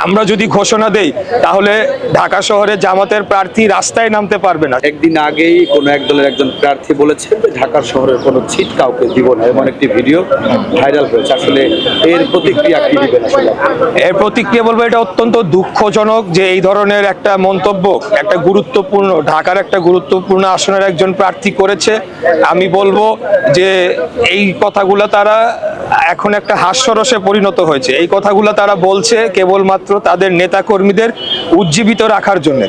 আমরা যদি ঘোষণা দেই তাহলে ঢাকা শহরে জামাতের প্রার্থী রাস্তায় নামতে পারবে না। একদিন আগেই কোনো এক দলের একজন প্রার্থী বলেছেন যে ঢাকার শহরের কোনো সিট কাউকে দিব না, এমন একটি ভিডিও ভাইরাল হয়েছে। আসলে এর প্রতিক্রিয়া কি দিবেন? আসলে এর প্রতিক্রিয়া বলবো, এটা অত্যন্ত দুঃখজনক যে এই ধরনের একটা মন্তব্য একটা গুরুত্বপূর্ণ ঢাকার একটা গুরুত্বপূর্ণ আসনের একজন প্রার্থী করেছে। আমি বলবো যে এই কথাগুলো তারা এখন একটা হাস্যরসে পরিণত হয়েছে। এই কথাগুলো তারা বলছে কেবলমাত্র তাদের নেতাকর্মীদের উজ্জীবিত রাখার জন্য।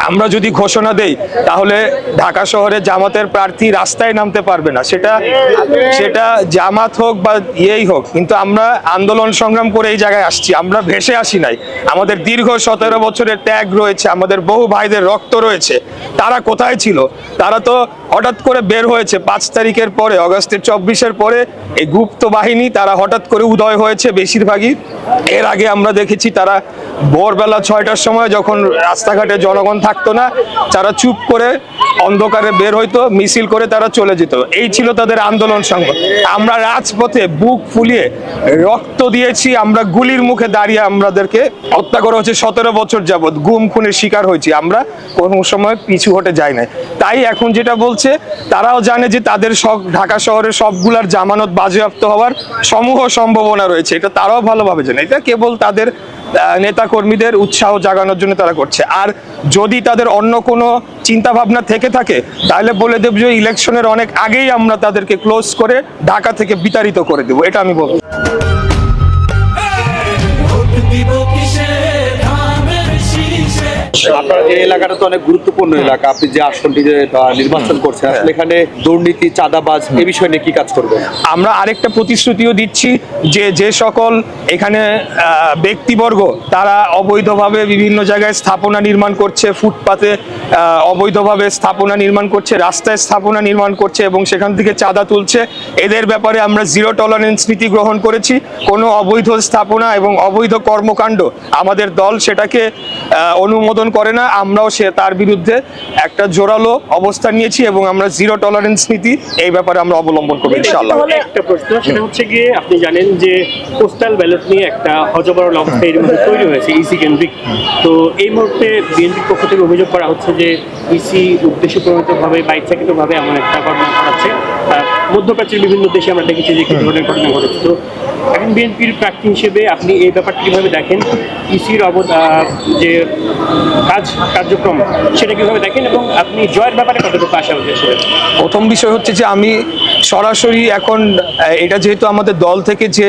আমরা যদি ঘোষণা দেই তাহলে ঢাকা শহরে জামাতের প্রার্থী রাস্তায় নামতে পারবে না, সেটা জামাত হোক বা ইয়েই হোক, কিন্তু আমরা আন্দোলন সংগ্রাম করে এই জায়গায় আসছি, আমরা ভেসে আসি নাই। আমাদের দীর্ঘ 17 বছরের ত্যাগ রয়েছে, আমাদের বহু ভাইদের রক্ত রয়েছে। তারা কোথায় ছিল? তারা তো হঠাৎ করে বের হয়েছে 5 তারিখের পরে, অগাস্টের 24-এর পরে এই গুপ্ত বাহিনী তারা হঠাৎ করে উদয় হয়েছে বেশিরভাগই। এর আগে আমরা দেখেছি তারা ভোরবেলা 6টার সময় যখন রাস্তাঘাটে জনগণ থাকতো না, তারা চুপ করে অন্ধকারে বের হইতো, মিছিল করে তারা চলে যেত। এই ছিল তাদের আন্দোলন সংগ্রাম। আমরা রাজপথে বুক ফুলিয়ে রক্ত দিয়েছি, আমরা গুলির মুখে দাঁড়িয়ে আমাদেরকে হত্যা করা হচ্ছে 17 বছর যাবৎ, গুম খুনের শিকার হয়েছি, আমরা কোনো সময় পিছু হটে যাই না। তাই এখন যেটা বলছে, তারাও জানে যে তাদের সব ঢাকা শহরের সবগুলার জামানত বাজেয়াপ্ত হওয়ার সমূহ সম্ভাবনা রয়েছে, এটা তারাও ভালোভাবে জানে। এটা কেবল তাদের নেতা কর্মীদের উৎসাহ জাগানোর জন্য তারা করছে। আর যদি তাদের অন্য কোনো চিন্তা ভাবনা থেকে থাকে তাহলে বলে দেব যে ইলেকশনের অনেক আগেই আমরা তাদেরকে ক্লোজ করে ঢাকা থেকে বিতাড়িত করে দেবো, এটা আমি বলবো। আপনার এই এলাকাটা তো অনেক গুরুত্বপূর্ণ এলাকা, আপনি যে আসনটিতে নির্বাচন করছেন, আসলে এখানে দুর্নীতি, চাঁদাবাজ এই বিষয় নিয়ে কি কাজ করবেন? আমরা আরেকটা প্রতিশ্রুতিও দিচ্ছি যে সকল এখানে ব্যক্তিবর্গ তারা অবৈধভাবে বিভিন্ন জায়গায় স্থাপনা নির্মাণ করছে, ফুটপাতে অবৈধভাবে স্থাপনা নির্মাণ করছে, রাস্তায় স্থাপনা নির্মাণ করছে এবং সেখান থেকে চাঁদা তুলছে, এদের ব্যাপারে আমরা জিরো টলারেন্স নীতি গ্রহণ করেছি। কোনো অবৈধ স্থাপনা এবং অবৈধ কর্মকাণ্ড আমাদের দল সেটাকে অনুমোদন করে না। আমরাও তার বিরুদ্ধে একটা জোরালো অবস্থান নিয়েছি এবং আমরা জিরো টলারেন্স নীতি এই ব্যাপারে আমরা অবলম্বন করব ইনশাআল্লাহ। একটা প্রশ্ন, সেটা হচ্ছে গিয়ে আপনি জানেন যে পোস্টাল ব্যালট নিয়ে একটা হযবরল অবস্থা এর মধ্যে তৈরি হয়েছে ইসি কেন্দ্রিক। তো এই মুহূর্তে বিএনপির পক্ষ থেকে অভিযোগ করা হচ্ছে যে ইসি উদ্দেশ্যপ্রণোদিতভাবে বা ইচ্ছাকৃতভাবে এমন একটা ঘটনা ঘটাচ্ছে। মধ্যপ্রাচ্যের বিভিন্ন দেশে আমরা দেখেছি যে কি ধরনের ঘটনা ঘটেছে। তো এখন বিএনপির প্রার্থী হিসেবে আপনি এই ব্যাপারটা কিভাবে দেখেন? ইসির যে কার্যক্রম সেটা কিভাবে দেখেন এবং আপনি জয়ের ব্যাপারে কতটুকু আশা হচ্ছে? প্রথম বিষয় হচ্ছে যে আমি সরাসরি এখন এটা যেহেতু আমাদের দল থেকে যে